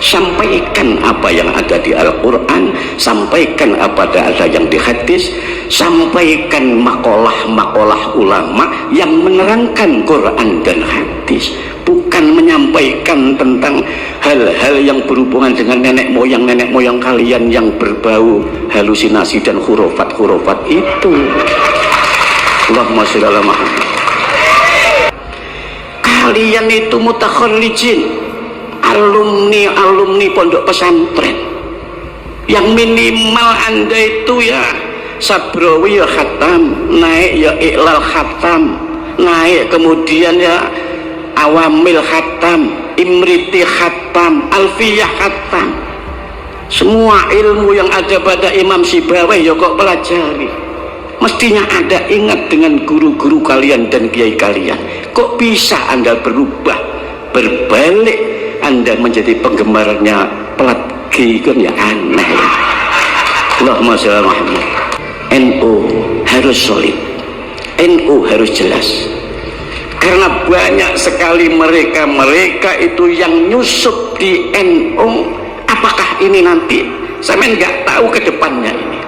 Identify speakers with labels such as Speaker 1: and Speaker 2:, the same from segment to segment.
Speaker 1: Sampaikan apa yang ada di Al-Quran, sampaikan apa ada yang di hadis, sampaikan makalah-makalah ulama yang menerangkan Quran dan hadis, bukan menyampaikan tentang hal-hal yang berhubungan dengan nenek moyang kalian yang berbau halusinasi dan khurafat itu. Allahumma sholli ala Muhammad. Kalian itu mutakhallijin, alumni pondok pesantren, yang minimal Anda itu ya Sabrawi ya khatam, naik ya Iqlal khatam, naik kemudian ya Awamil khatam, Imriti khatam, Alfiyah khatam. Semua ilmu yang ada pada Imam Sibawayh ya kok pelajari. Mestinya Anda ingat dengan guru-guru kalian dan kiai kalian. Kok bisa Anda berubah, berbalik, Anda menjadi penggemarnya pelat G, kan ya aneh ya. Allahumma sholli ala Muhammad. NU harus solid, NU harus jelas, karena banyak sekali mereka itu yang nyusup di NU. Apakah ini nanti saya nggak tahu ke depannya ini.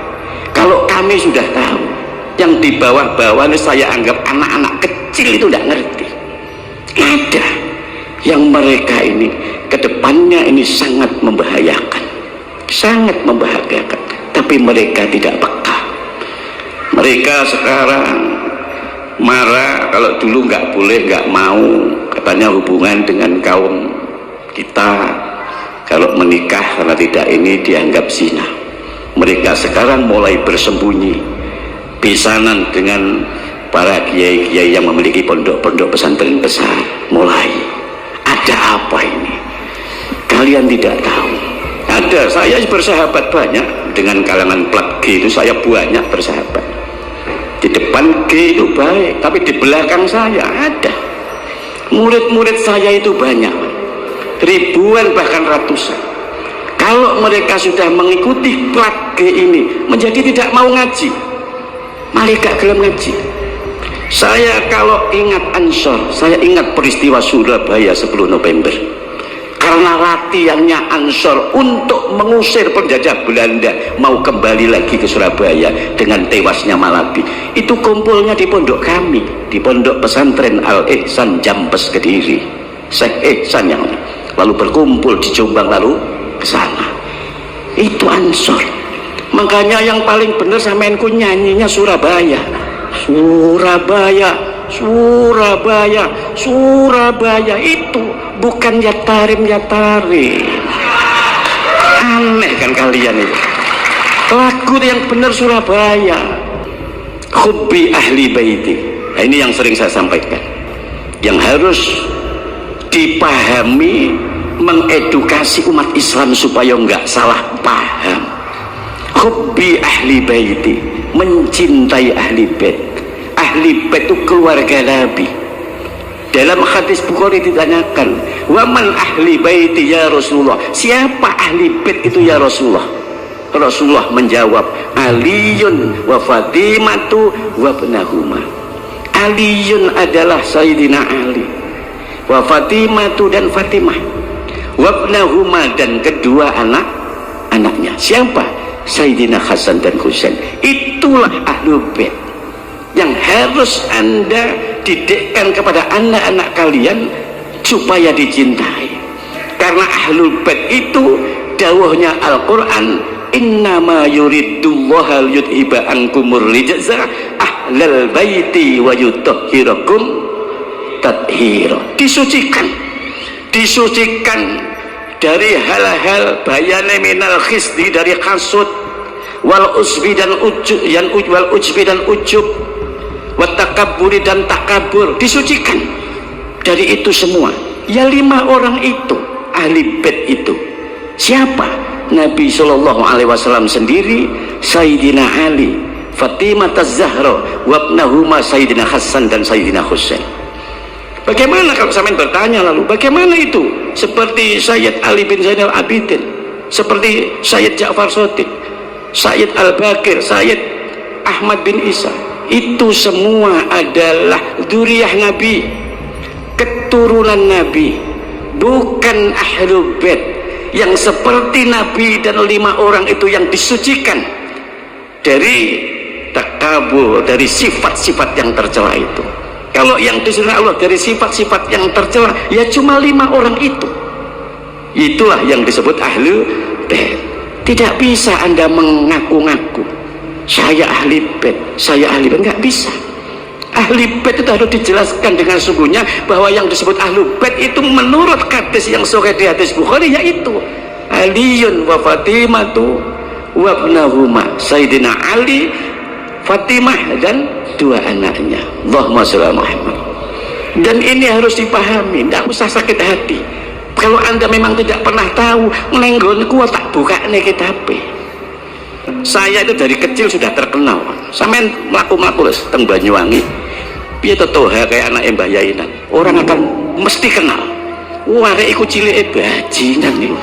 Speaker 1: Kalau kami sudah tahu, yang di bawah-bawah ini saya anggap anak-anak kecil itu nggak ngerti. Ada yang mereka ini ke depannya ini sangat membahayakan, tapi mereka tidak peka. Mereka sekarang marah kalau dulu nggak boleh, nggak mau, katanya hubungan dengan kaum kita kalau menikah karena tidak ini dianggap zina. Mereka sekarang mulai bersembunyi pisanan dengan para kiai-kiai yang memiliki pondok-pondok pesantren besar. Mulai ada apa ini? Kalian tidak tahu. Ada, saya bersahabat banyak dengan kalangan plat G itu, saya banyak bersahabat. Di depan G itu baik, tapi di belakang saya ada murid-murid saya itu banyak, ribuan bahkan ratusan. Kalau mereka sudah mengikuti plat G ini menjadi tidak mau ngaji, malah gak gelem ngaji. Saya kalau ingat Ansor, saya ingat peristiwa Surabaya 10 November, karena latihannya Ansor untuk mengusir penjajah Belanda mau kembali lagi ke Surabaya dengan tewasnya Malabi. Itu kumpulnya di pondok kami, di pondok pesantren Al-Ihsan Jampes Kediri, Syekh Ihsan yang lalu berkumpul di Jombang lalu ke sana. Itu Ansor. Makanya yang paling benar samenku nyanyinya Surabaya, itu bukan Yatarim. Aneh kan kalian itu. Lagu yang benar Surabaya. Hubbi ahli baiti. Nah, ini yang sering saya sampaikan, yang harus dipahami, mengedukasi umat Islam supaya enggak salah paham. Hubbi ahli baiti, mencintai ahli bait. Ahli bait itu keluarga Nabi. Dalam hadis Bukhari ditanyakan, waman ahli baiti ya Rasulullah, siapa ahli bait itu ya Rasulullah? Rasulullah menjawab, Aliyun wa Fatimatu wa ibnahuma. Aliyun adalah Sayyidina Ali, wa Fatimatu dan Fatimah, wa ibnahuma dan kedua anak-anaknya. Siapa? Sayyidina Hasan dan Husain. Itulah ahlul bait yang harus Anda didikkan kepada anak-anak kalian supaya dicintai. Karena ahlul bait itu dawuhnya Al-Quran, innama yuridullahu liyudhiba ankumur rijza ahlal baiti wa yutahhirakum tathira. Disucikan dari hal-hal bayane minal khisdi, dari hasud, wal usbi dan ujub, wat takabburi dan takabur. Disucikan dari itu semua. Ya 5 orang itu ahli bait itu. Siapa? Nabi Shallallahu Alaihi Wasallam sendiri, Sayyidina Ali, Fatimah Az-Zahra, wabnahuma Sayyidina Hasan dan Sayyidina Husain. Bagaimana kalau sampean bertanya lalu, bagaimana itu? Seperti Sayyid Ali bin Zainal Abidin, seperti Sayyid Ja'far Shadiq, Sayyid Al-Bakir, Sayyid Ahmad bin Isa. Itu semua adalah dzurriyyah Nabi, keturunan Nabi, bukan ahlul bait. yang seperti Nabi dan 5 orang itu yang disucikan dari takabur, dari sifat-sifat yang tercela itu. Kalau yang disuruh Allah dari sifat-sifat yang tercela, ya cuma 5 orang itu. Itulah yang disebut ahlu bait. Tidak bisa Anda mengaku-ngaku saya ahli bait, saya ahli bait, nggak bisa. Ahli bait itu harus dijelaskan dengan sungguhnya bahwa yang disebut ahlu bait itu menurut hadis yang sahih di hadis Bukhari, yaitu Aliyun wa Fatimatu wa ibnahuma, Sayyidina Ali, Fatimah dan 2 anaknya. Allahumma sholli Muhammad. Dan ini harus dipahami, tidak usah sakit hati. Kalau Anda memang tidak pernah tahu, nenggonku tak buka nih kitabe. Saya itu dari kecil sudah terkenal. Sampai melaku-melaku teng Banyuwangi, piye to toha kayak anak Mbah Yainan, orang akan mesti kenal. Wah, arek iku cilike bajingan niku.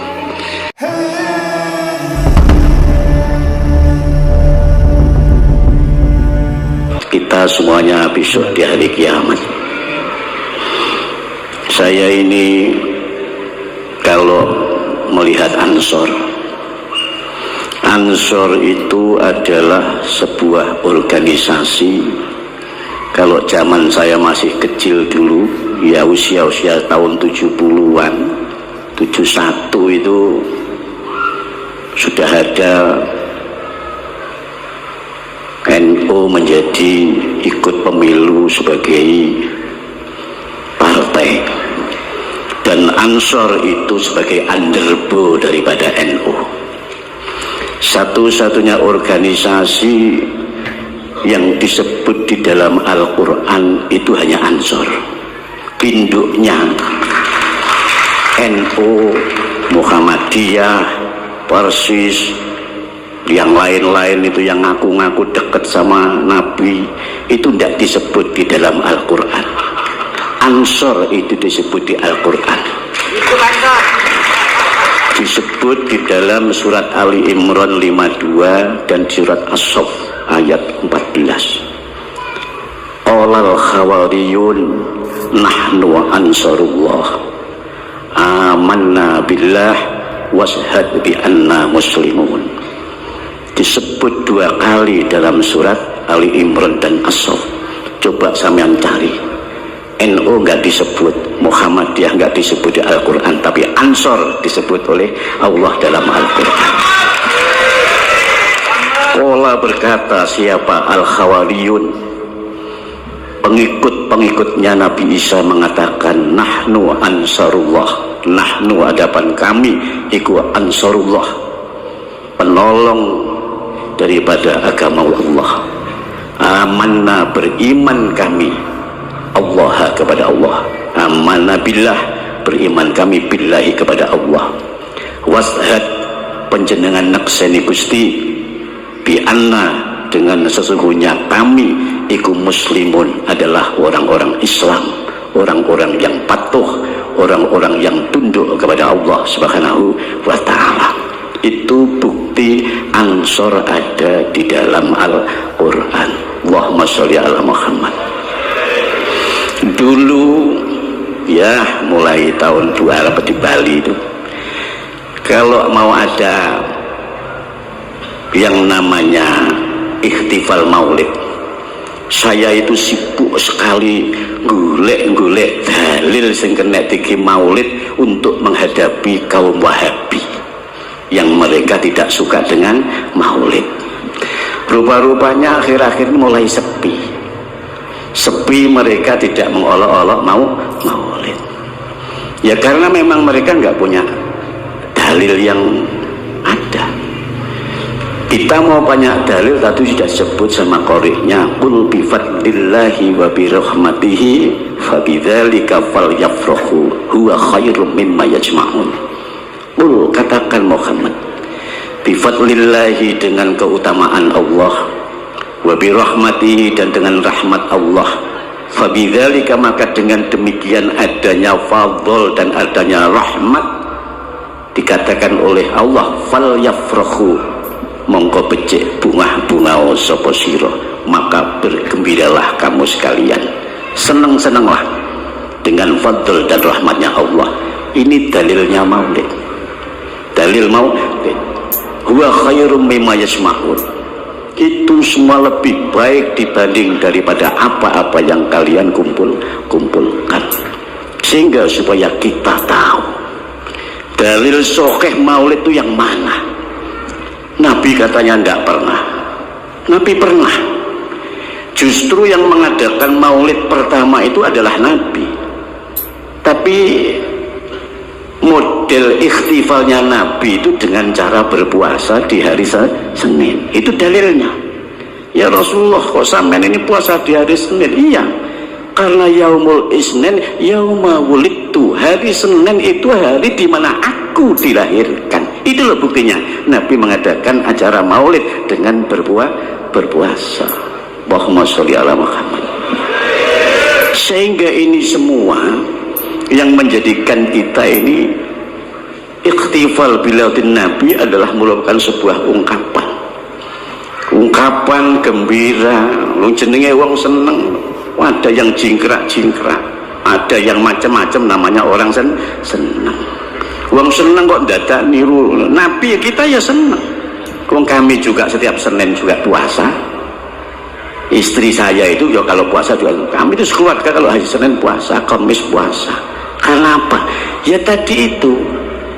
Speaker 1: Kita semuanya besok di hari kiamat. Saya ini kalau melihat Ansor itu adalah sebuah organisasi. Kalau zaman saya masih kecil dulu, ya usia-usia tahun 70-an, 71 itu sudah ada NU menjadi ikut pemilu sebagai partai, dan Ansor itu sebagai underbow daripada NU. Satu-satunya organisasi yang disebut di dalam Al-Quran itu hanya Ansor. Induknya NU, Muhammadiyah, Persis, yang lain-lain itu yang ngaku-ngaku dekat sama Nabi, itu tidak disebut di dalam Al-Quran. Ansor itu disebut di Al-Quran, disebut di dalam surat Ali Imran 52 dan surat As-Saff ayat 14. Qolal khawariyun nahnu ansarullah amanna billah washhad bi anna muslimun. Disebut 2 kali dalam surat Ali Imran dan As-Saff. Coba sampean cari, NU nggak disebut, Muhammadiyah nggak disebut di Al-Quran, tapi Ansor disebut oleh Allah dalam Al-Quran. Qala berkata siapa? Al-Khawariyun, pengikut-pengikutnya Nabi Isa mengatakan nahnu ansarullah, nahnu hadapan kami iku ansarullah, penolong daripada agama Allah. Amanna, beriman kami Allah kepada Allah. Amanna billah, beriman kami billahi kepada Allah. Washad, penjenengan nakseni Gusti, bi anna, dengan sesungguhnya kami iku muslimun, adalah orang-orang Islam, orang-orang yang patuh, orang-orang yang tunduk kepada Allah Subhanahu wa ta'ala. Itu bukti Ansor ada di dalam Al-Quran. Allahumma sholli ala Muhammad. Dulu ya, mulai tahun 2000 di Bali itu, kalau mau ada yang namanya ihtifal maulid, saya itu sibuk sekali golek-golek dalil sing kena diki maulid untuk menghadapi kaum Wahabi yang mereka tidak suka dengan maulid. Rupa-rupanya akhir-akhir ini mulai sepi, mereka tidak mengolok-olok mau maulid. Ya karena memang mereka nggak punya dalil yang ada. Kita mau banyak dalil, tadi sudah sebut sama qori'nya, qul bi fadlillahi wa bi rahmatihi fabidzalika falyafrahu huwa khairum mimma yajma'un. Qul, katakan Muhammad, bi fadlillahi, dengan keutamaan Allah, wa bi rahmatihi, dan dengan rahmat Allah, fabidzalika, maka dengan demikian adanya fadl dan adanya rahmat dikatakan oleh Allah, falyafrahu, mongko becik bunga-bunga sapa sira, maka bergembiralah kamu sekalian, seneng-senenglah dengan fadl dan rahmatnya Allah. Ini dalilnya maulid. dalil maulid. Huwa khairum mimma yasma'un, itu semua lebih baik dibanding daripada apa-apa yang kalian kumpulkan. Sehingga supaya kita tahu dalil sahih maulid itu yang mana. Nabi katanya tidak pernah. Nabi pernah. Justru yang mengadakan maulid pertama itu adalah Nabi. Tapi model ikhtifalnya Nabi itu dengan cara berpuasa di hari Senin. Itu dalilnya. Ya Rasulullah, kok sampean ini puasa di hari Senin? Iya, karena yaumul isnin yauma wulidtu, hari Senin itu hari di mana aku dilahirkan. Itu loh buktinya Nabi mengadakan acara maulid dengan berpuasa. Allahumma sholli ala Muhammad. Sehingga ini semua yang menjadikan kita ini ikhtifal bilaudin Nabi adalah merupakan sebuah ungkapan gembira. Lu jenenge wong seneng, ada yang jingkrak-jingkrak, ada yang macam-macam, namanya orang seneng. Wong seneng kok dadak niru Nabi, kita ya seneng. Wong kami juga setiap Senin juga puasa. Istri saya itu ya kalau puasa juga, kami itu sekeluarga kalau hari Senin puasa, Kamis puasa. Karena apa? Ya tadi itu,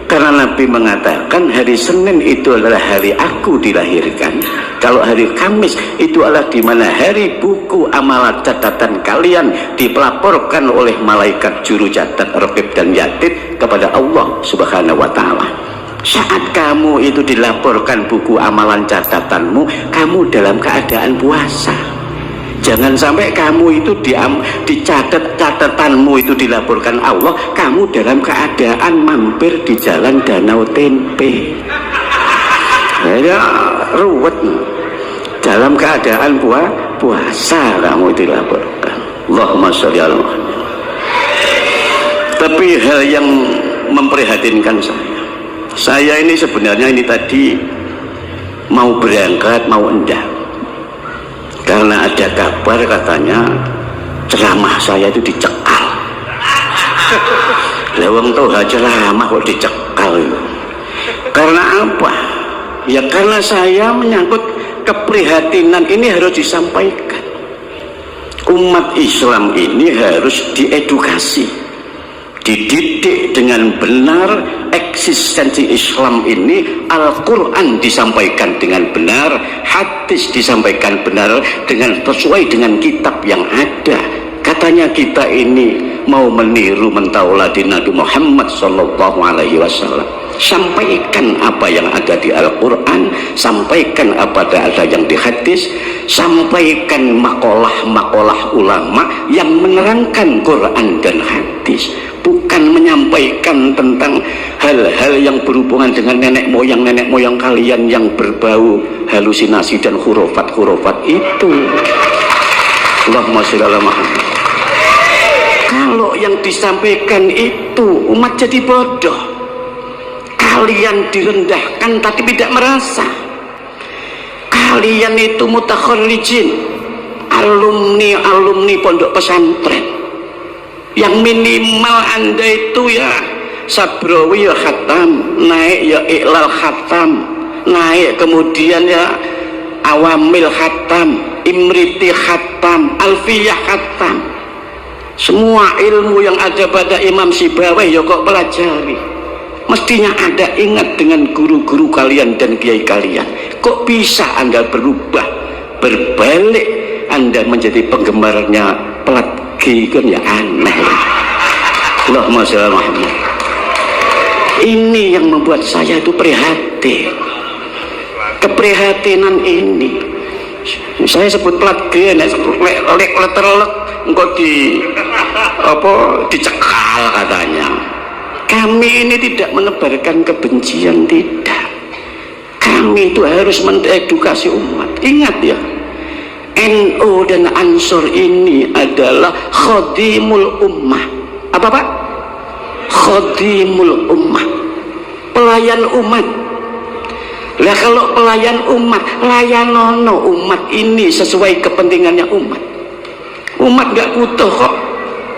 Speaker 1: karena Nabi mengatakan hari Senin itu adalah hari aku dilahirkan. Kalau hari Kamis itu adalah di mana hari buku amalan catatan kalian dipelaporkan oleh malaikat juru catat Raqib dan Yatid kepada Allah Subhanahu wa taala. Saat kamu itu dilaporkan buku amalan catatanmu, kamu dalam keadaan puasa. Jangan sampai kamu itu dicatat catatanmu itu dilaporkan Allah, kamu dalam keadaan mampir di jalan Danau Tempe. Ya ruwet. Dalam keadaan puasa kamu dilaporkan. Allahumma sholli ala Muhammad. Tapi hal yang memprihatinkan saya ini sebenarnya ini tadi mau berangkat mau enggak, karena ada kabar katanya ceramah saya itu dicekal. Lewang toha ceramah kok dicekal. Karena apa? Ya karena saya menyangkut keprihatinan ini harus disampaikan. Umat Islam ini harus diedukasi, dididik dengan benar. Eksistensi Islam ini, Al-Quran disampaikan dengan benar, hadis disampaikan benar dengan sesuai dengan kitab yang ada. Katanya kita ini mau meniru mentauladi Nabi Muhammad SAW. Sampaikan apa yang ada di Al-Quran, sampaikan apa ada yang di hadis, sampaikan makalah-makalah ulama yang menerangkan Quran dan hadis, bukan menyampaikan tentang hal-hal yang berhubungan dengan nenek moyang kalian yang berbau halusinasi dan hurufat itu. Allahumma sholli ala Muhammad. Kalau yang disampaikan itu umat jadi bodoh. Kalian direndahkan tapi tidak merasa. Kalian itu mutakharrijin, alumni pondok pesantren, yang minimal Anda itu ya Sabrawi ya khatam, naik ya Iqlal khatam, naik kemudian ya Awamil khatam, Imriti khatam, Alfiyah khatam. Semua ilmu yang ada pada Imam Sibawayh ya kok pelajari. Mestinya Anda ingat dengan guru-guru kalian dan kiai kalian. Kok bisa Anda berubah, berbalik Anda menjadi penggemarnya pelat G, kan ya aneh. Allahumma sholli ala Muhammad. Ini yang membuat saya itu prihatin. Keprihatinan ini saya sebut pelat G, terlek engkau dicekal katanya. Kami ini tidak menebarkan kebencian, tidak. Kami itu harus mengedukasi umat. Ingat ya, NU dan Ansor ini adalah khadimul ummah. Apa Pak? Khadimul ummah, pelayan umat. Lah kalau pelayan umat, layanono umat ini sesuai kepentingannya umat. Umat gak butuh kok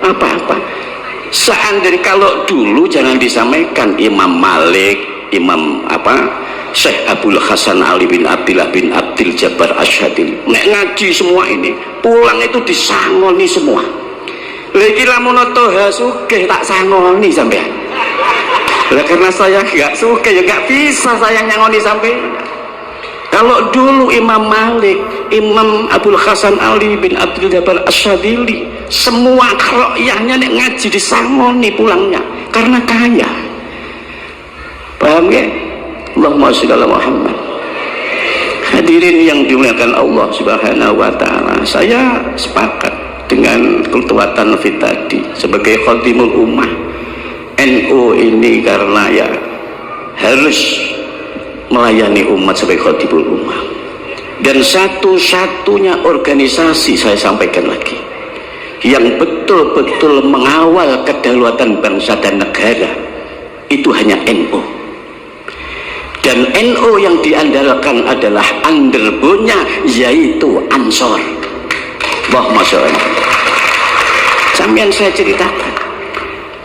Speaker 1: apa-apa. Seandainya kalau dulu jangan disampaikan Imam Malik, Imam Syekh Abdul Hasan Ali bin Abdillah bin Abdil Jabbar Asyadili. Nek ngaji semua ini pulang itu disangoni semua. Lagi lamun toha sugih tak sangoni sampean. Lah karena saya gak sugih ya gak bisa saya nyangoni sampean. Kalau dulu Imam Malik, Imam Abdul Hasan Ali bin Abdul Jabbar Asyadili, semua rakyatnya nek ngaji disangoni pulangnya karena kaya. Paham ya? Allahumma sholli ala Muhammad. Hadirin yang dimuliakan Allah Subhanahu wa taala, saya sepakat dengan Ketua Tanfi tadi sebagai khadimul ummah. NU ini karena ya harus melayani umat sebagai khadimul ummah, dan satu-satunya organisasi, saya sampaikan lagi, yang betul-betul mengawal kedaulatan bangsa dan negara itu hanya NU. Dan NU yang diandalkan adalah underbone-nya, yaitu Ansor. Allahumma sholli. Sampeyan saya ceritakan,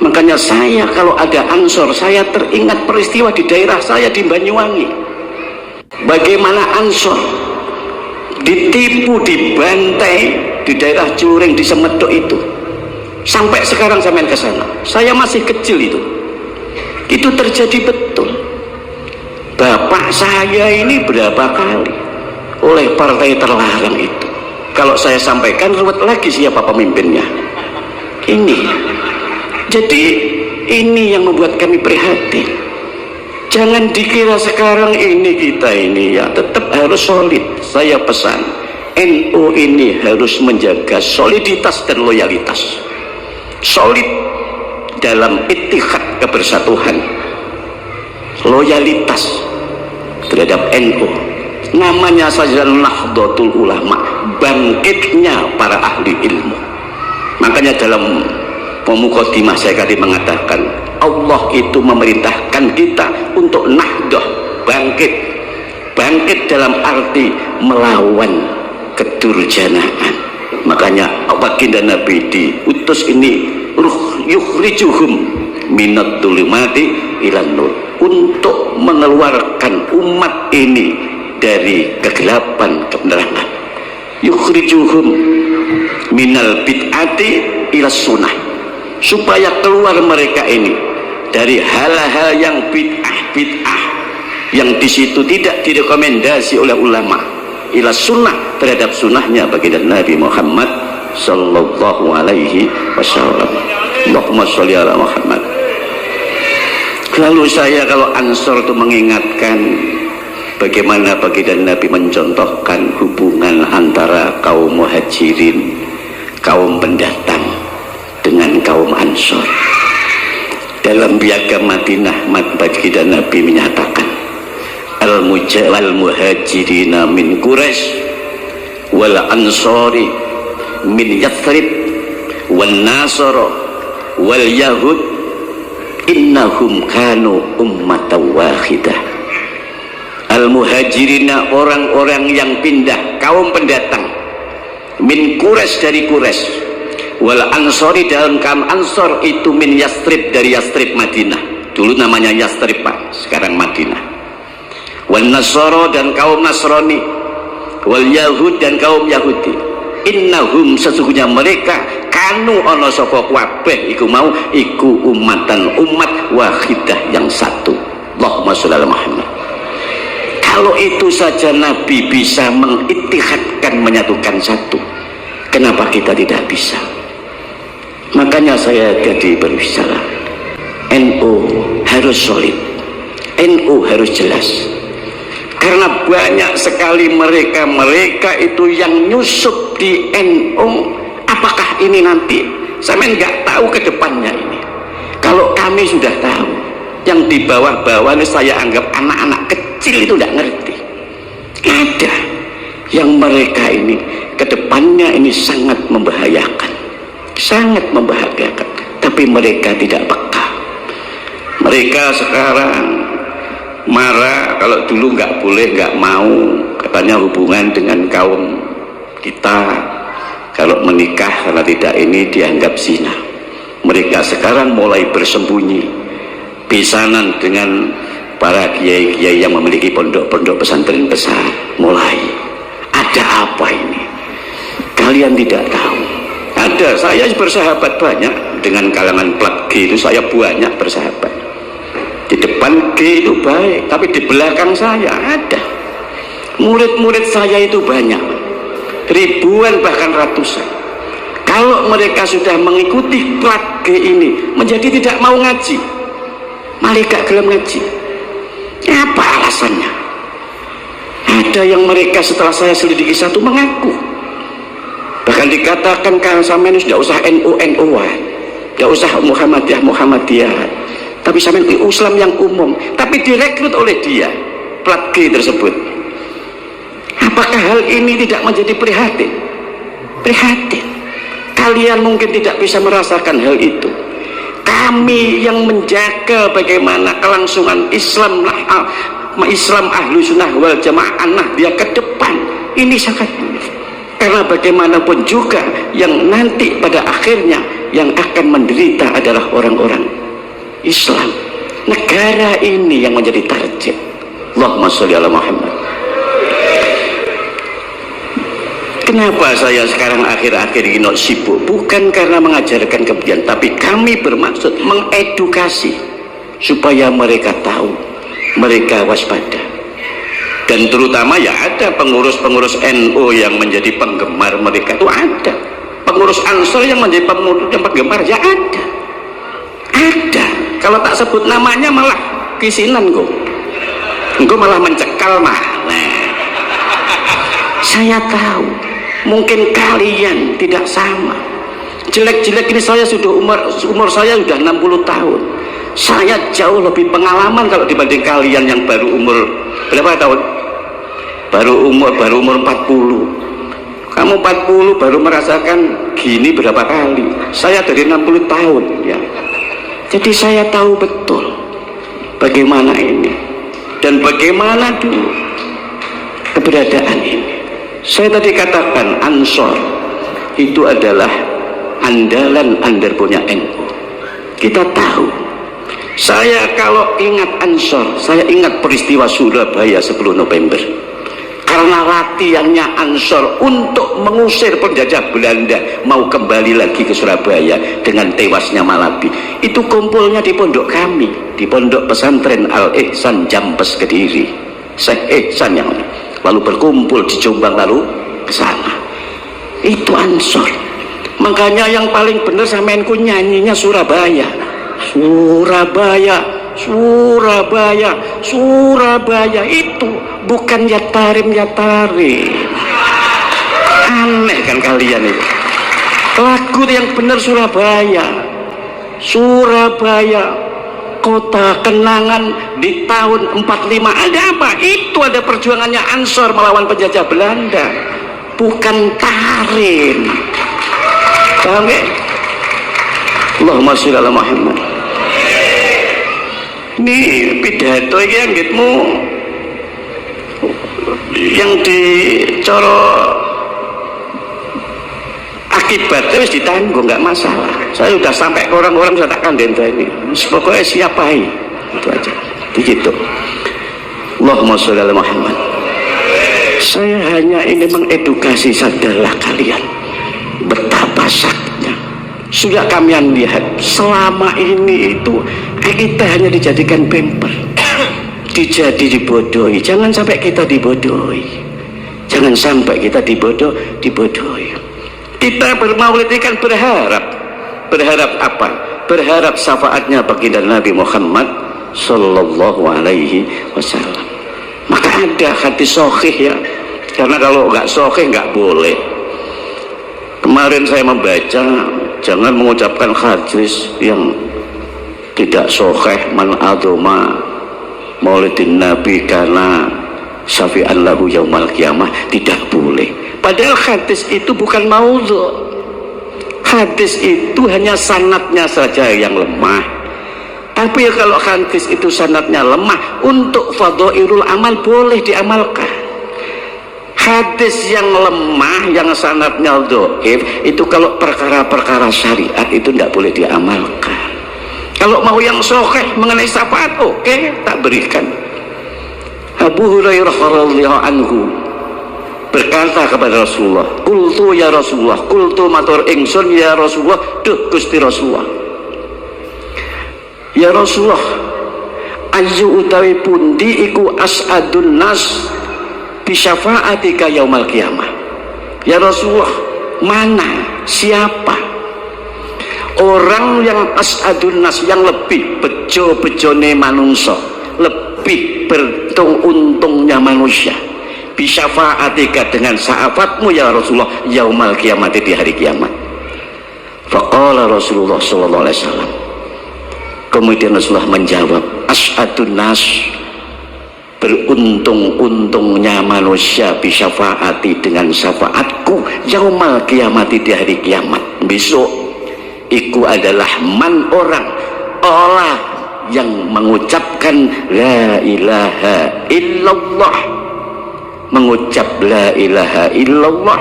Speaker 1: makanya saya kalau ada Ansor, saya teringat peristiwa di daerah saya di Banyuwangi, bagaimana Ansor ditipu, dibantai di daerah Curing, di Semedok itu. Sampai sekarang sampean ke sana, saya masih kecil itu terjadi betul. Bapak saya ini berapa kali oleh partai terlarang itu, kalau saya sampaikan ruwet lagi siapa pemimpinnya. Ini jadi ini yang membuat kami prihatin. Jangan dikira sekarang ini kita ini ya tetap harus solid. Saya pesan, NU ini harus menjaga soliditas dan loyalitas, solid dalam ittihad kebersatuan, loyalitas terhadap NU. Namanya saja Nahdlatul Ulama, bangkitnya para ahli ilmu. Makanya dalam pemukadimah saya tadi mengatakan, Allah itu memerintahkan kita untuk nahdah, bangkit dalam arti melawan kedurjanaan. Makanya baginda Nabi diutus ini yukhrijuhum minad dhulumati ilan nur, untuk mengeluarkan umat ini dari kegelapan kebenaran. Yukhrijuhum minal bid'ati ila sunnah, supaya keluar mereka ini dari hal-hal yang bid'ah yang di situ tidak direkomendasi oleh ulama, ila sunnah, terhadap sunnahnya baginda Nabi Muhammad sallallahu alaihi wasallam. Allahumma sholli ala Muhammad. Lalu saya kalau Ansor itu mengingatkan bagaimana baginda Nabi mencontohkan hubungan antara kaum muhajirin, kaum pendatang, dengan kaum Ansor. Dalam piagam Madinah, baginda Nabi menyatakan, al muhajirina min Quraisy wal ansori min Yathrib wal nasara wal yahud innahum kanu ummatan wahidah. Al muhajirina, orang-orang yang pindah, kaum pendatang, min Quraisy, dari Quraisy, wal ansori, dalam kaum Ansor itu min Yathrib, dari Yathrib Madinah, dulu namanya Yathrib Pak, sekarang Madinah, wal nasara, dan kaum Nasrani, wal yahud, dan kaum Yahudi, innahum, sesungguhnya mereka, kanu ono sapa kabeh iku mau iku ummatan, umat wahidah, yang satu. Allahumma sholli ala Muhammad. Kalau itu saja Nabi bisa mengittihadkan, menyatukan satu, kenapa kita tidak bisa? Makanya saya tadi berbicara, NU harus solid, NU harus jelas, karena banyak sekali mereka itu yang nyusup di NU. Apakah ini nanti saya nggak tahu ke depannya ini. Kalau kami sudah tahu, yang di bawah-bawah ini saya anggap anak-anak kecil itu tidak ngerti. Ada yang mereka ini ke depannya ini sangat membahayakan, tapi mereka tidak peka. Mereka sekarang marah kalau dulu nggak boleh, nggak mau, katanya hubungan dengan kaum kita, kalau menikah karena tidak ini dianggap zina. Mereka sekarang mulai bersembunyi, pisanan dengan para kiai-kiai yang memiliki pondok-pondok pesantren besar. Mulai ada apa ini? Kalian tidak tahu. Ada, saya bersahabat banyak dengan kalangan plat G itu, saya banyak bersahabat. Di depan G itu baik, tapi di belakang saya ada. Murid-murid saya itu banyak, ribuan bahkan ratusan. Kalau mereka sudah mengikuti plat G ini menjadi tidak mau ngaji, malah gak gelem ngaji. Apa alasannya? Ada yang mereka setelah saya selidiki satu mengaku, bahkan dikatakan Kang Samen sudah usah NU-NU-an, tidak usah Muhammadiyah, tapi Samen Islam yang umum, tapi direkrut oleh dia plat G tersebut. Apakah hal ini tidak menjadi prihatin? Prihatin. Kalian mungkin tidak bisa merasakan hal itu. Kami yang menjaga bagaimana kelangsungan Islam ahlu sunnah wal jamaah dia ke depan, ini sangat penting. Karena bagaimanapun juga yang nanti pada akhirnya yang akan menderita adalah orang-orang Islam. Negara ini yang menjadi target. Allahumma sholli ala Muhammad. Kenapa saya sekarang akhir-akhir ini sibuk? Bukan karena mengajarkan kebencian, tapi kami bermaksud mengedukasi supaya mereka tahu, mereka waspada. Dan terutama ya ada pengurus-pengurus NU yang menjadi penggemar mereka itu ada. Pengurus Ansor yang menjadi penggemar ya ada. Ada. Kalau tak sebut namanya malah kisinan gue malah mencekal mah. Nah, saya tahu mungkin kalian tidak sama. Jelek-jelek ini saya sudah umur saya sudah 60 tahun. Saya jauh lebih pengalaman kalau dibanding kalian yang baru umur berapa tahun? Baru umur 40. Kamu 40 baru merasakan gini berapa kali? Saya dari 60 tahun ya. Jadi saya tahu betul bagaimana ini dan bagaimana dulu keberadaan ini. Saya tadi katakan Ansor itu adalah andalan punya NU. Kita tahu. Saya kalau ingat Ansor, saya ingat peristiwa Surabaya 10 November. Karena latihannya Ansor untuk mengusir penjajah Belanda mau kembali lagi ke Surabaya dengan tewasnya Malabi. Itu kumpulnya di pondok kami, di pondok pesantren Al-Ihsan Jampes Kediri. Syekh Ihsan yang lalu berkumpul di Jombang lalu ke sana. Itu Ansor. Makanya yang paling benar samenku nyanyinya Surabaya. Surabaya, Surabaya, Surabaya, itu bukan Yatarim. Aneh kan kalian itu. Lagu yang benar Surabaya. Surabaya, kota kenangan di tahun 45. Ada apa? Itu ada perjuangannya Ansor melawan penjajah Belanda, bukan Tarim. Paham ya? Allahumma sholli ala Muhammad. Ini pidato iki anggitmu yang dicoro akibatnya wis ditanggung, nggak masalah. Saya sudah sampai ke orang-orang, saya tak kandenta ini. Pokoknya siapai itu aja. Begitu. Allahumma sholli ala Muhammad. Saya hanya ingin mengedukasi, sadarlah kalian betapa sakitnya. Sudah kalian lihat selama ini itu kita hanya dijadikan bemper, dibodohi. Jangan sampai kita dibodohi. Jangan sampai kita dibodohi. Kita bermaulid ini kan berharap apa? Berharap syafaatnya baginda Nabi Muhammad sallallahu alaihi wasallam. Maka ada hadis sahih ya. Karena kalau nggak sahih nggak boleh. Kemarin saya membaca, jangan mengucapkan hadis yang tidak sahih, man adzama maulidin nabi karena syafi'an lahu yaumal qiyamah, tidak boleh. Padahal hadis itu bukan maudhu'. Hadis itu hanya sanadnya saja yang lemah. Tapi kalau hadis itu sanadnya lemah, untuk fadhailul amal boleh diamalkan. Hadis yang lemah, yang sanadnya dhaif, itu kalau perkara-perkara syariat itu tidak boleh diamalkan. Kalau mau yang sahih mengenai syafaat, oke, tak berikan. Abu Hurairah radhiyallahu anhu berkata kepada Rasulullah, "Qultu ya Rasulullah, qultu matur ingsun ya Rasulullah, duh Gusti Rasulullah. Ya Rasulullah, ayu utawi pundi iku as'adun nas bi syafaatika yaumal qiyamah." Ya Rasulullah, mana, siapa orang yang as'adun nas, yang lebih bejo-bejone manungsa, lebih beruntung-untungnya manusia, bisyafa'atika dengan syafaatmu ya Rasulullah yaumal kiamat, di hari kiamat. Faqala Rasulullah sallallahu alaihi wasallam, kemudian Rasulullah menjawab, as'adun nas, beruntung-untungnya manusia bisyafa'ati dengan syafaatku yaumal kiamat, di hari kiamat besok, iku adalah man, orang Allah yang mengucapkan la ilaha illallah, mengucap la ilaha illallah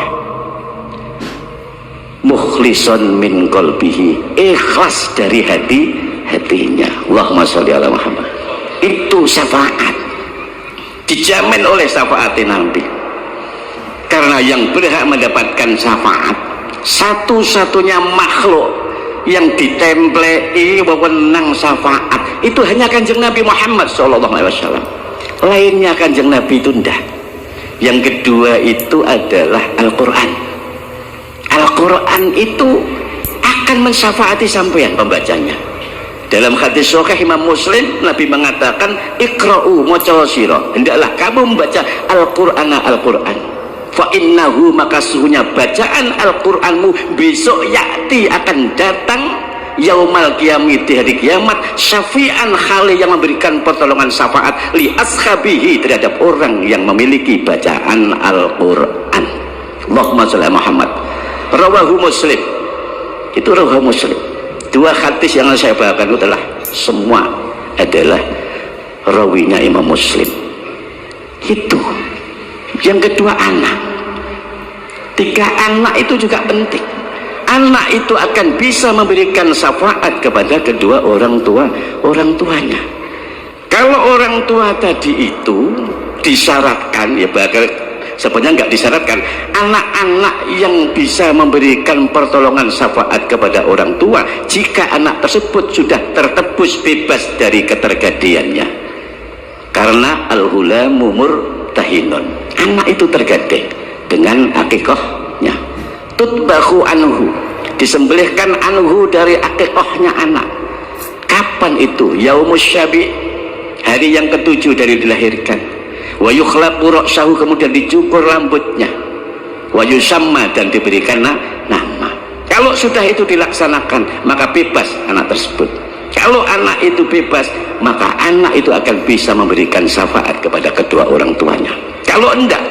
Speaker 1: mukhlisan min qalbihi, ikhlas dari hatinya. Allahumma sholli ala Muhammad. Itu syafaat, dijamin oleh syafaat Nabi. Karena yang berhak mendapatkan syafaat, satu-satunya makhluk yang ditemplei wewenang syafaat itu hanya Kanjeng Nabi Muhammad SAW. Lainnya Kanjeng Nabi itu ndak. Yang kedua itu adalah Al-Quran. Al-Quran itu akan mensyafaati sampeyan pembacanya. Dalam hadis sahih Imam Muslim, Nabi mengatakan, ikra'u maca sira, hendaklah kamu membaca Al-Qur'an, Al-Quran. Fa innahu, maka sesungguhnya bacaan Al-Qur'anmu besok yakti akan datang yaumal qiyamah, di hari kiamat, syafi'an, khali yang memberikan pertolongan syafaat li ashabihi, terhadap orang yang memiliki bacaan Al-Qur'an. Allahumma sholli Muhammad. Rawahu Muslim. Itu rawahu Muslim. Dua hadis yang saya bawakan itu adalah semua adalah rawinya Imam Muslim. Itu. Yang kedua anak. Tiga anak itu juga penting. Anak itu akan bisa memberikan syafaat kepada kedua orang tuanya. Kalau orang tua tadi itu disyaratkan, ya bakal sebenarnya nggak disyaratkan, anak-anak yang bisa memberikan pertolongan syafaat kepada orang tua jika anak tersebut sudah tertebus bebas dari ketergadiannya. Karena al-hulamu murtahinun, anak itu tergadai dengan akikahnya. Tutbahu anhu, disembelihkan anhu dari akikahnya anak. Kapan itu? Yaumus syabi', hari yang ketujuh dari dilahirkan. Wa yukhlaqu ra'sahu, kemudian dicukur rambutnya. Wa yusamma, dan diberikan nama. Kalau sudah itu dilaksanakan, maka bebas anak tersebut. Kalau anak itu bebas, maka anak itu akan bisa memberikan syafaat kepada kedua orang tuanya. Kalau enggak,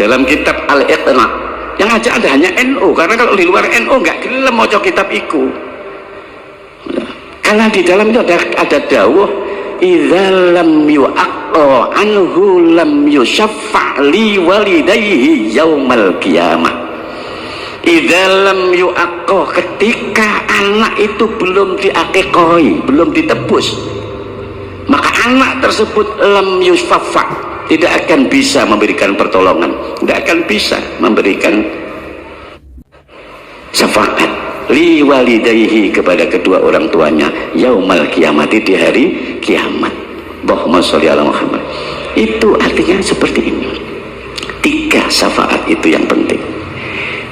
Speaker 1: dalam kitab Al-Iqna yang aja ada hanya NU, karena kalau di luar NU enggak gelem maca kitab iku. Karena di dalam itu ada dawuh, idza lam yu'aqqa anhu lam yusyaffa li walidayhi yaumal qiyamah. Idza lam yu'aqqa, ketika anak itu belum diakikoi, belum ditebus, maka anak tersebut lam yusyaffa, tidak akan bisa memberikan pertolongan, tidak akan bisa memberikan syafaat li walidayhi, kepada kedua orang tuanya yaumal qiyamati, di hari kiamat. Allahumma sholli ala Muhammad. Itu artinya seperti ini. Tiga syafaat itu yang penting.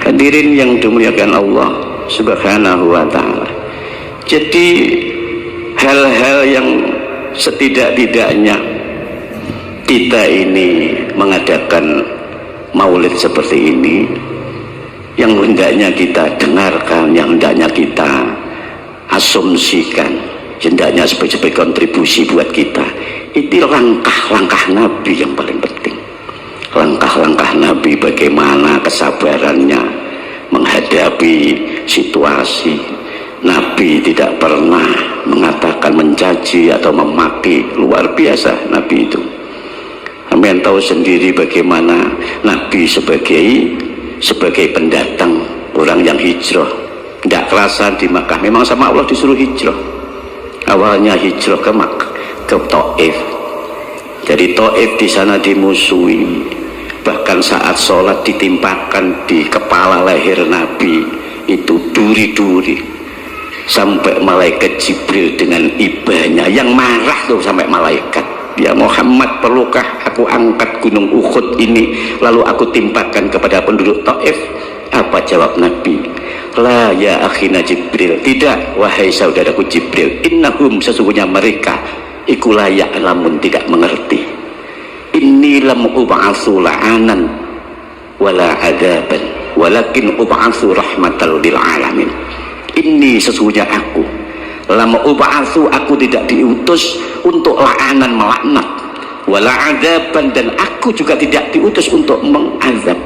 Speaker 1: Hadirin yang dimuliakan Allah Subhanahu wa ta'ala. Jadi hal-hal yang setidak-tidaknya kita ini mengadakan maulid seperti ini, yang hendaknya kita dengarkan, yang hendaknya kita asumsikan, hendaknya sebagai kontribusi buat kita, itu langkah-langkah Nabi yang paling penting. Langkah-langkah Nabi, bagaimana kesabarannya menghadapi situasi. Nabi tidak pernah mengatakan mencaci atau memaki, luar biasa Nabi itu. Kalian tahu sendiri bagaimana Nabi sebagai pendatang, orang yang hijrah, tidak kerasan di Makkah, memang sama Allah disuruh hijrah. awalnya hijrah ke Taif. Jadi Taif di sana dimusuhi, bahkan saat sholat ditimpakan di kepala leher Nabi itu duri-duri, sampai malaikat Jibril dengan ibanya yang marah tuh, sampai malaikat, ya Muhammad, perlukah aku angkat gunung Uhud ini lalu aku timpakan kepada penduduk Taif? Apa jawab Nabi? La ya akhina Jibril, tidak wahai saudaraku Jibril, innahum, sesungguhnya mereka iku layak lamun tidak mengerti. Inni lam ub'atsu la'anan wala adaban walakin ub'atsu rahmatan lil alamin. Inni, sesungguhnya aku, lam ub'atsu, aku tidak diutus untuk la'anan, melaknat, wala adaban, dan aku juga tidak diutus untuk mengazab,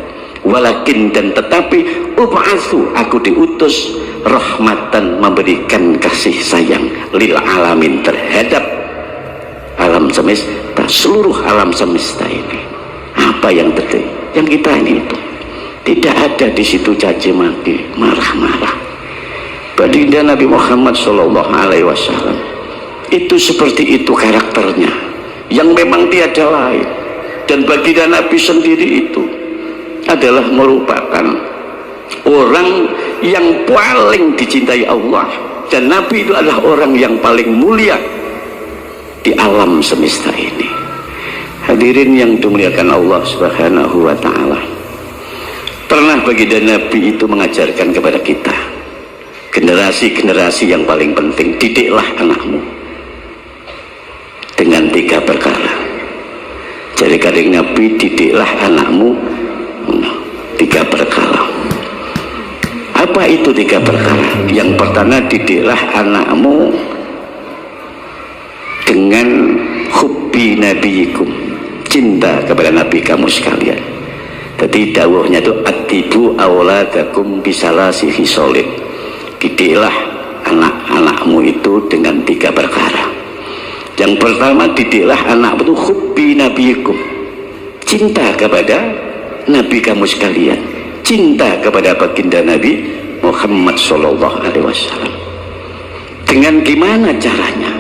Speaker 1: walakin, dan tetapi, ub'atsu, aku diutus rahmatan, memberikan kasih sayang, lil alamin, terhadap alam semesta, seluruh alam semesta ini. Apa yang terjadi? Yang kita ini itu tidak ada di situ caci maki, marah-marah. Baginda Nabi Muhammad SAW itu seperti itu karakternya, yang memang tiada lain. Dan baginda Nabi sendiri itu adalah merupakan orang yang paling dicintai Allah, dan Nabi itu adalah orang yang paling mulia di alam semesta ini. Hadirin yang dimuliakan Allah Subhanahu wa ta'ala, pernah baginda Nabi itu mengajarkan kepada kita, generasi-generasi yang paling penting, didiklah anakmu dengan 3 perkara. Jadi kanjeng Nabi, didiklah anakmu 3 perkara. Apa itu 3 perkara? Yang pertama, didiklah anakmu dengan hubbi nabiyikum, cinta kepada nabi kamu sekalian. Jadi dawuhnya itu atibu auladakum bisalasi hisolid, didiklah anak-anakmu itu dengan 3 perkara. Yang pertama, didiklah anak itu hubbi nabiyikum, cinta kepada nabi kamu sekalian, cinta kepada baginda Nabi Muhammad SAW. Dengan gimana caranya?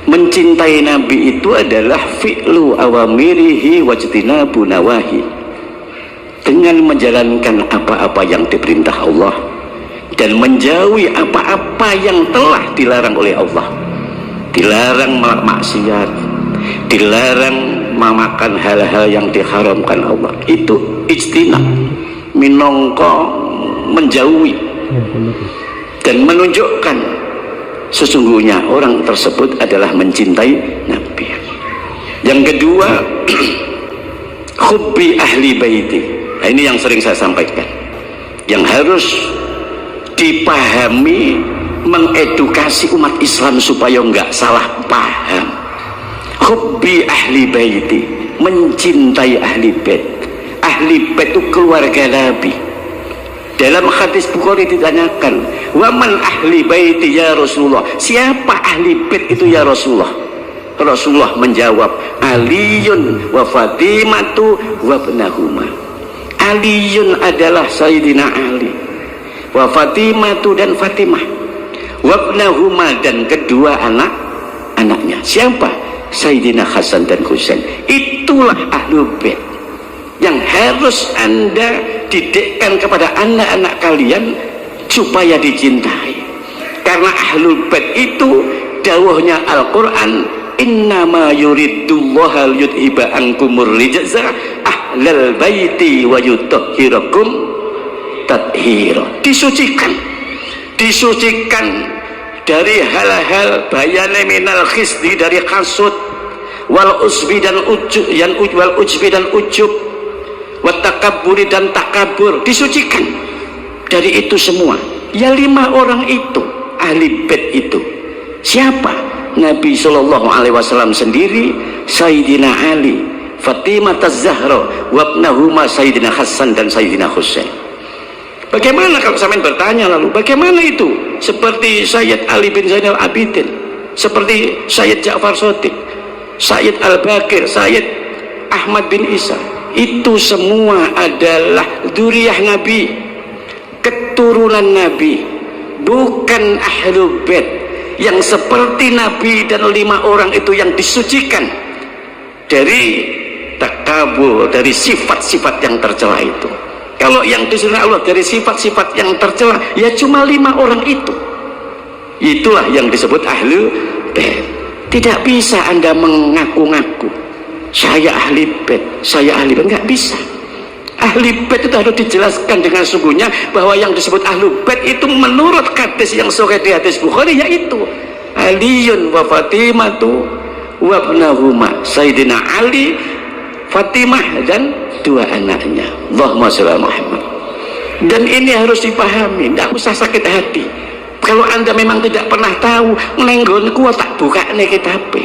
Speaker 1: Mencintai Nabi itu adalah fi'lu awamirihi wajtinabu nawahi, dengan menjalankan apa-apa yang diperintah Allah dan menjauhi apa-apa yang telah dilarang oleh Allah. Dilarang maksiat, dilarang memakan hal-hal yang diharamkan Allah, itu ijtinab, minangka menjauhi dan menunjukkan sesungguhnya orang tersebut adalah mencintai Nabi. Yang kedua, hubbi ahli baiti. Nah, ini yang sering saya sampaikan, yang harus dipahami, mengedukasi umat Islam supaya enggak salah paham. Hubbi ahli baiti, mencintai ahli bait. Ahli bait itu keluarga Nabi. Dalam hadis Bukhari ditanyakan, waman ahli baiti ya Rasulullah, siapa ahli bait itu ya Rasulullah? Rasulullah menjawab, Aliyun wa Fatimatu wa ibnahuma. Aliyun adalah Sayyidina Ali, wa Fatimatu, dan Fatimah, wa ibnahuma, dan kedua anak-anaknya. Siapa? Sayyidina Hasan dan Husain. Itulah ahlul bait yang harus Anda didikkan kepada anak-anak kalian supaya dicintai. Karena ahlul bait itu dawuhnya Al-Quran, innama yuridullahu liyudhiba ankumur rijza ahlal baiti wa yutahhirakum tathira. Disucikan dari hal-hal bayane minal khisdi, dari hasud, wal usbi dan ujub, wal ujbi dan ujub, watakaburi dan takabur, disucikan dari itu semua. Ya 5 orang itu ahli bait itu siapa? Nabi SAW sendiri, Sayyidina Ali, Fatimah Az-Zahra, wabnahuma Sayyidina Hasan dan Sayyidina Husain. Bagaimana kalau sampean bertanya lalu, bagaimana itu? Seperti Sayyid Ali bin Zainal Abidin, seperti Sayyid Ja'far Shadiq, Sayyid Al-Bakir, Sayyid Ahmad bin Isa, itu semua adalah dzurriyyah Nabi, keturunan Nabi, bukan ahlul bait. yang seperti Nabi dan 5 orang itu yang disucikan dari takabur, dari sifat-sifat yang tercela itu. Kalau yang disuruh Allah dari sifat-sifat yang tercela, ya cuma 5 orang itu. Itulah yang disebut ahlu bait. Tidak bisa Anda mengaku-ngaku saya ahli bait, saya ahli bait, nggak bisa. Ahli bait itu harus dijelaskan dengan sungguhnya bahwa yang disebut ahlu bait itu menurut hadis yang sahih di hadis Bukhari, yaitu Aliyun wa Fatimatu wa ibnahuma, Sayyidina Ali, Fatimah dan 2 anaknya. Allahumma shalli ala Muhammad. Dan ini harus dipahami, tidak usah sakit hati. Kalau Anda memang tidak pernah tahu, nenggonku tak buka nih kitabe.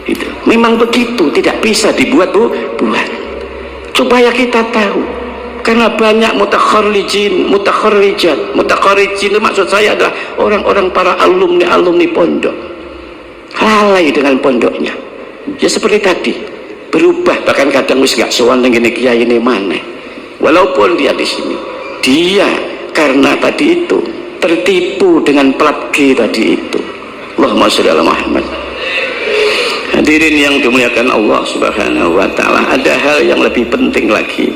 Speaker 1: Itu memang begitu, tidak bisa dibuat-buat. Supaya kita tahu, karena banyak mutakharrijin, mutakharrijin itu maksud saya adalah orang-orang para alumni pondok, lalai dengan pondoknya. Ya seperti tadi, berubah, bahkan kadang wis gak sowan ning kiai ini mana. Walaupun dia di sini, dia karena tadi itu tertipu dengan plat G tadi itu. Allahumma sholli ala Muhammad. Hadirin yang dimuliakan Allah Subhanahu wa taala, ada hal yang lebih penting lagi.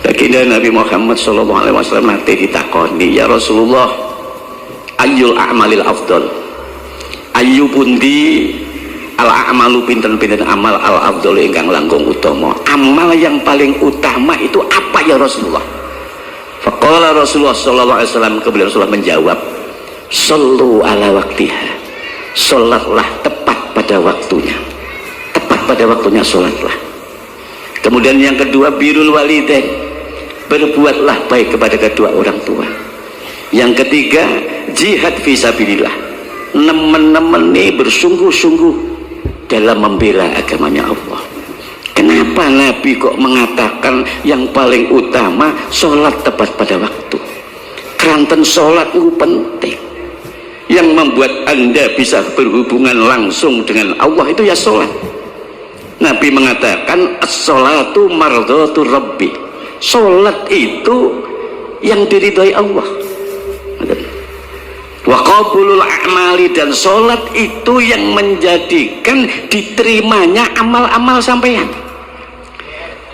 Speaker 1: Baginda Nabi Muhammad sallallahu alaihi wasallam nanti ditakoni, ya Rasulullah, ayyul a'malil afdal? Ayu pundi al a'malu pinten-pinten amal al afdal ingkang langkung utama? Amal yang paling utama itu apa ya Rasulullah? Faqala Rasulullah sallallahu alaihi wasallam, kemudian Rasulullah menjawab, sallu ala waktiha, sholatlah tepat pada waktunya, tepat pada waktunya sholatlah. Kemudian yang kedua, birrul walidain, berbuatlah baik kepada kedua orang tua. Yang ketiga, jihad fisabilillah, nemen-nemeni bersungguh-sungguh dalam membela agamanya Allah. Kenapa Nabi kok mengatakan yang paling utama sholat tepat pada waktu? Keranten sholat itu penting. Yang membuat Anda bisa berhubungan langsung dengan Allah itu ya sholat. Nabi mengatakan as-sholatu mardhatu rabbi, sholat itu yang diridhai Allah. Wa qabulul a'mali, dan sholat itu yang menjadikan diterimanya amal-amal sampeyan.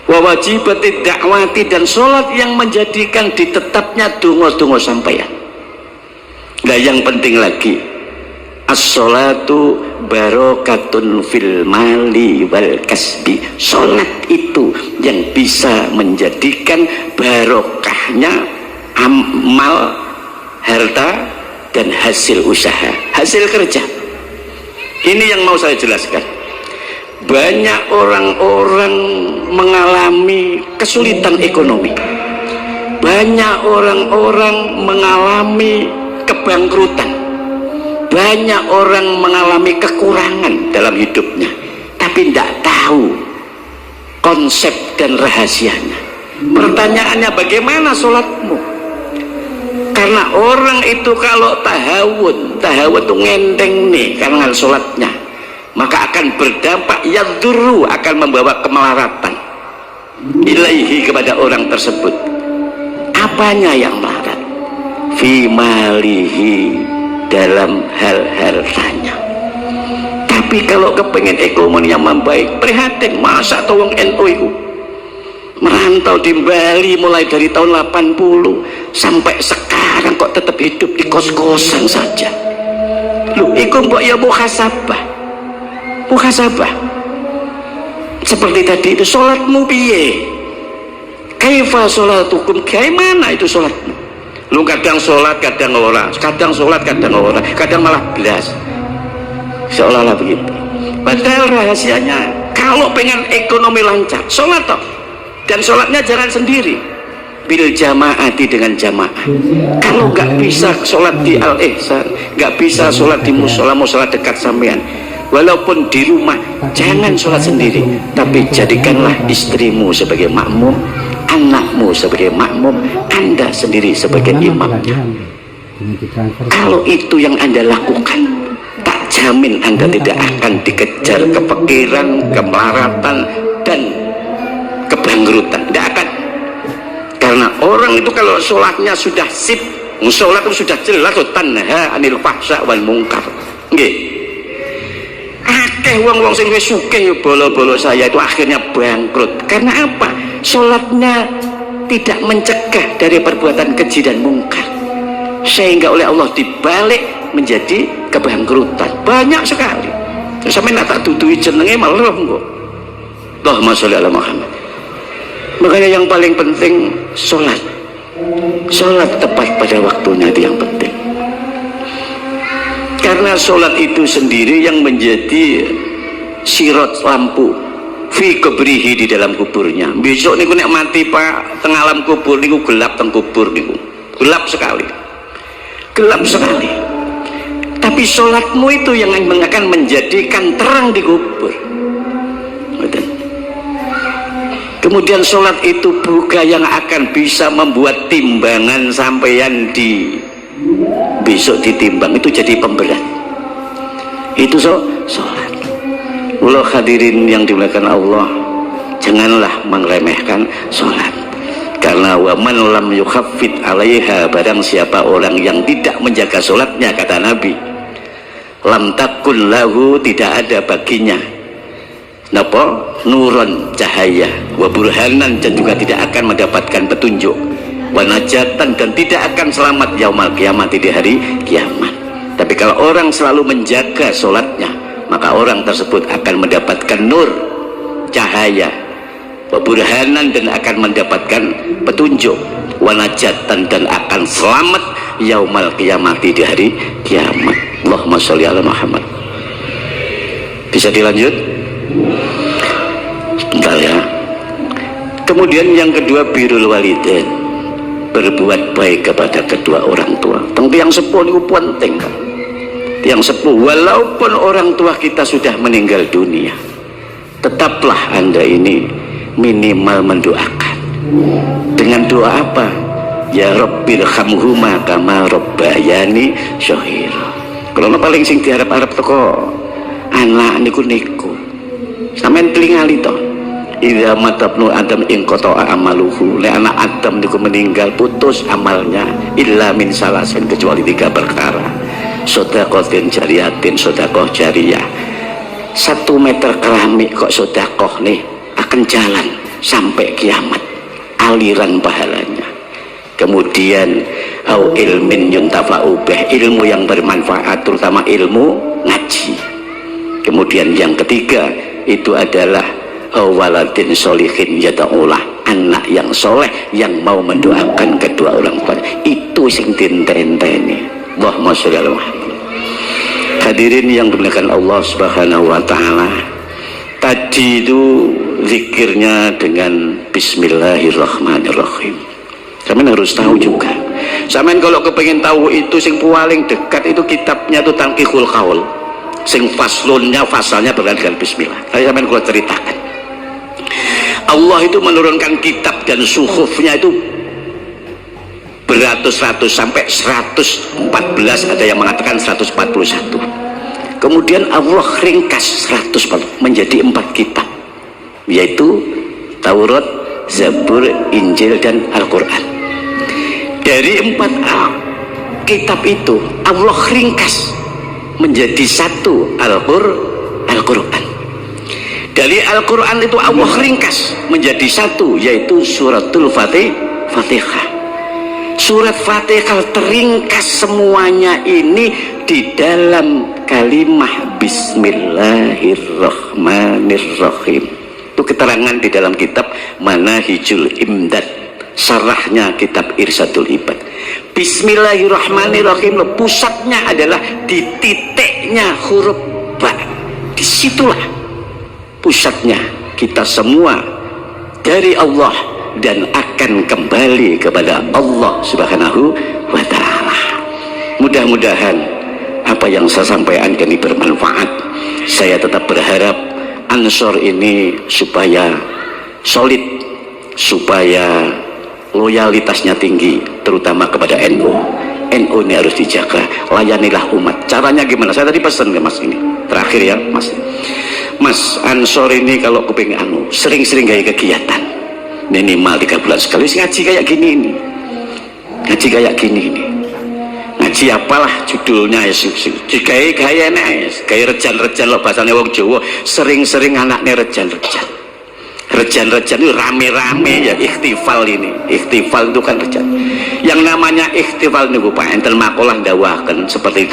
Speaker 1: Wa wajibatid da'wati, dan sholat yang menjadikan ditetapnya donga-donga sampeyan. Nah yang penting lagi, as-sholatu barokatun fil mali wal kasbi, sholat itu yang bisa menjadikan barokahnya amal, harta, dan hasil usaha, hasil kerja. Ini yang mau saya jelaskan. Banyak orang-orang mengalami kesulitan ekonomi, banyak orang-orang mengalami kebangkrutan, banyak orang mengalami kekurangan dalam hidupnya, tapi tidak tahu konsep dan rahasianya. Pertanyaannya, bagaimana sholatmu? Karena orang itu kalau tahawun itu ngendeng nih karena sholatnya, maka akan berdampak yadurru, akan membawa kemelaratan ilaihi, kepada orang tersebut. Apanya yang melarat? Fi malihi, dalam hal hartanya. Tapi kalau kepengen ekonomi yang membaik, prihatin, masa tolong NU itu merantau di Bali mulai dari tahun 80 sampai sekarang kok tetap hidup di kos-kosan saja. Lu iku mbok ya muhasabah. Seperti tadi itu, sholatmu piye? Kaifa sholatukum, gimana itu sholatmu? Lu kadang sholat, kadang orang, kadang sholat, kadang orang, kadang malah belas, seolah-olah begitu. Padahal rahasianya, kalau pengen ekonomi lancar, sholat toh. Dan sholatnya jangan sendiri, bil jamaati, dengan jamaah. Kalau nggak bisa sholat di al-ihsan, nggak bisa sholat di musola dekat sampean, walaupun di rumah, jangan sholat sendiri, tapi jadikanlah istrimu sebagai makmum, anakmu sebagai makmum, Anda sendiri sebagai imam. Kalau itu yang Anda lakukan, tak jamin Anda tidak akan dikejar kepikiran, kemelaratan, dan kebangkrutan. Tidak akan. Karena orang itu kalau sholatnya sudah sip, Sholat itu sudah jelas tanha anil fahsya wal munkar. Nggih. Akeh wong-wong sing wis sugih bolo-bolo saya itu akhirnya bangkrut. Karena apa? Sholatnya tidak mencegah dari perbuatan keji dan mungkar, sehingga oleh Allah dibalik menjadi kebangkrutan. Banyak sekali. Sampai nak tak dudui jenenge malah kok. Allahumma sholli ala Muhammad. Makanya yang paling penting sholat. Sholat tepat pada waktunya itu yang penting. Karena sholat itu sendiri yang menjadi sirot lampu fi kubrihi, di dalam kuburnya. Besok niku nek mati Pak tengah alam kubur niku gelap teng kubur niku. Gelap sekali. Gelap sekali. Tapi sholatmu itu yang akan menjadikan terang di kubur. Betul. Kemudian sholat itu juga yang akan bisa membuat timbangan sampeyan di besok ditimbang itu jadi pemberat. Itu sholat. Ulah hadirin yang dimuliakan Allah, janganlah meremehkan sholat. Karena wa man lam yukhaffid alaiha, barang siapa orang yang tidak menjaga sholatnya, kata Nabi, lam takun lahu, tidak ada baginya napa nuron, cahaya, wa burhanan, dan juga tidak akan mendapatkan petunjuk, wa najatan, dan tidak akan selamat yaumal kiamat, di hari kiamat. Tapi kalau orang selalu menjaga sholatnya, maka orang tersebut akan mendapatkan nur, cahaya, wa burhanan, dan akan mendapatkan petunjuk, wa najatan, dan akan selamat yaumal kiamat, di hari kiamat. Allahumma sholli ala Muhammad. Bisa dilanjut? Sebentar ya. Kemudian yang kedua, birrul walidain, berbuat baik kepada kedua orang tua. Tentu yang sepuh itu penting kan. Yang sepuh, walaupun orang tua kita sudah meninggal dunia, tetaplah Anda ini minimal mendoakan. Dengan doa apa? Ya Rabbirhamhuma kama rabbayani shaghira. Kalau paling sing diharap-harap teko anak niku sampean telingali to. Idza matabnu adam ing qata'a amaluhu, le anak Adam niku meninggal putus amalnya, illa min salasin, kecuali 3 perkara. Sedaqatin jariyatin, sedekah jariyah. 1 meter keramik kok sedekah nih akan jalan sampai kiamat, aliran pahalanya. Kemudian au ilmin yuntafa'u bih, ilmu yang bermanfaat, terutama ilmu ngaji. Kemudian yang ketiga itu adalah waladin sholihin yada'ulah, anak yang soleh yang mau mendoakan kedua orang tua. Itu sing dintenteni. Allahumma sholli ala Muhammad. Hadirin yang dimuliakan Allah Subhanahu wa taala, tadi itu zikirnya dengan bismillahirrahmanirrahim. Sampeyan harus tahu juga. Sampeyan kalau kepengen tahu itu sing paling dekat itu kitabnya itu Tanqihul Qaul. Sing faslunnya, fasalnya berkaitan dengan bismillah. Saya sampeyan kula ceritakan. Allah itu menurunkan kitab dan suhufnya itu beratus-ratus sampai 114, ada yang mengatakan 141. Kemudian Allah ringkas 100 menjadi 4 kitab, yaitu Taurat, Zabur, Injil, dan Al-Quran. Dari 4 kitab itu Allah ringkas menjadi 1 Al-Quran. Dari Al-Quran itu Allah ringkas menjadi 1, yaitu suratul Fatihah. Surat Fatihah teringkas semuanya ini di dalam kalimat Bismillahirrahmanirrahim. Itu keterangan di dalam kitab Manahijul Imdad, sarahnya kitab Irsadul Ibad. Bismillahirrahmanirrahim, pusatnya adalah di titiknya huruf ba. Disitulah pusatnya. Kita semua dari Allah dan akan kembali kepada Allah Subhanahu wa ta'ala. Mudah-mudahan apa yang saya sampaikan ini bermanfaat. Saya tetap berharap Ansor ini supaya solid, supaya loyalitasnya tinggi, terutama kepada NU. NU ini harus dijaga, layanilah umat. Caranya gimana? Saya tadi pesan ke Mas ini terakhir ya Mas Ansor ini kalau kepingin sering-sering gaya kegiatan minimal 3 bulan sekali ngaji kayak gini ini, ngaji kayak gini ini. ngaji apalah judulnya gaya rejan-rejan lo bahasanya wong Jawa, sering-sering anaknya rejan itu rame-rame ya. Ikhtifal itu kan rejan. Yang namanya ikhtifal niku Pak enten makalah ndawaken seperti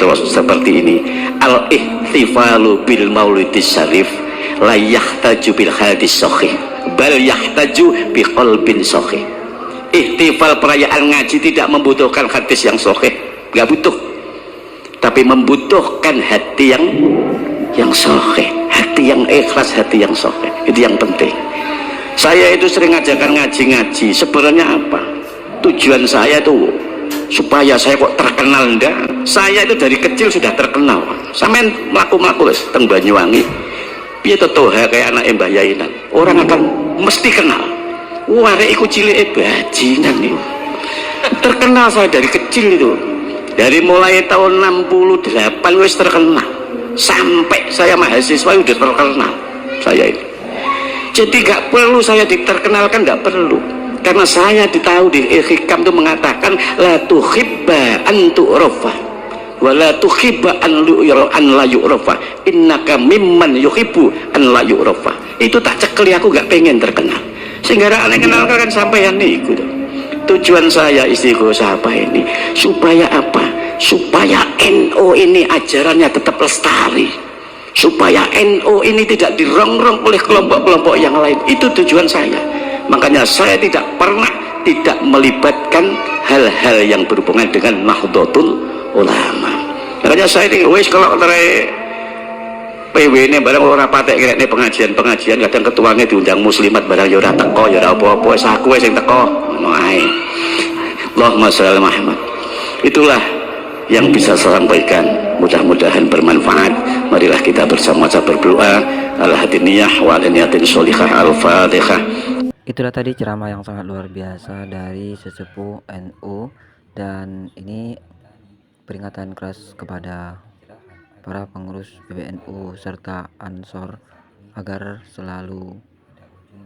Speaker 1: ini, al ihtifalu bil maulidis syarif la yahtaju bil hadis sahih bal yahtaju bi qalbin sahih. Ihtifal perayaan ngaji tidak membutuhkan hadis yang sahih, nggak butuh, tapi membutuhkan hati yang sahih, hati yang ikhlas, hati yang sahih. Itu yang penting. Saya itu sering ngajarkan ngaji sebenarnya apa tujuan saya itu supaya saya kok terkenal. Enggak, saya itu dari kecil sudah terkenal. Sampean mlaku-mlaku wis teng Banyuwangi piye to toha kayak anak Mbah Yainan, orang akan mesti kenal. Arek iku cilike bajingan niku. Terkenal saya dari kecil itu. Dari mulai tahun 68 wis terkenal. Sampai saya mahasiswa udah terkenal saya ini. Jadi gak perlu saya diterkenalkan, gak perlu, karena saya ditahu di hikam itu mengatakan la tuhibba an tu'rafa wa la tuhibba an la yu'rafa innaka mimman yuhibbu an la yu'rafa. Itu tak cekeli, aku gak pengen terkenal sehingga aneh kenalkan sampeyan niku. Tujuan saya istighosah apa ini supaya apa, supaya NU ini ajarannya tetap lestari, supaya NU ini tidak dirongrong oleh kelompok-kelompok yang lain. Itu tujuan saya. Makanya saya tidak pernah tidak melibatkan hal-hal yang berhubungan dengan Nahdlatul Ulama. Makanya saya ini wis kalau dari PW ini barang orang patek kira ini pengajian kadang ketuanya diundang muslimat barang ya ora teko ya ora apa-apa, wis aku wis sing teko ngono ae. Allahumma sholli Muhammad. Itulah yang bisa saya sampaikan, mudah-mudahan bermanfaat. Marilah kita bersama-sama berdoa. Al-hadiniyah wa niyatin sholihah. Al-Fatihah.
Speaker 2: Itulah tadi ceramah yang sangat luar biasa dari sesepuh NU, dan ini peringatan keras kepada para pengurus PBNU serta Ansor agar selalu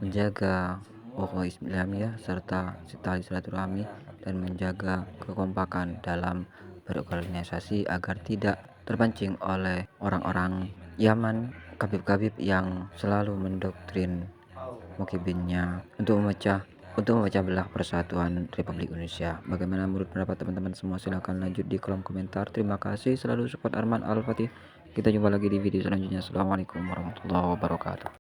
Speaker 2: menjaga ukhuwah Islamiyah serta tali silaturahmi dan menjaga kekompakan dalam berorganisasi agar tidak terpancing oleh orang-orang Yaman, kabib-kabib yang selalu mendoktrin mukibinnya untuk memecah belah persatuan Republik Indonesia. Bagaimana menurut pendapat teman-teman semua? Silahkan lanjut di kolom komentar. Terima kasih, selalu support Arman Al-Fatih. Kita jumpa lagi di video selanjutnya. Assalamualaikum warahmatullahi wabarakatuh.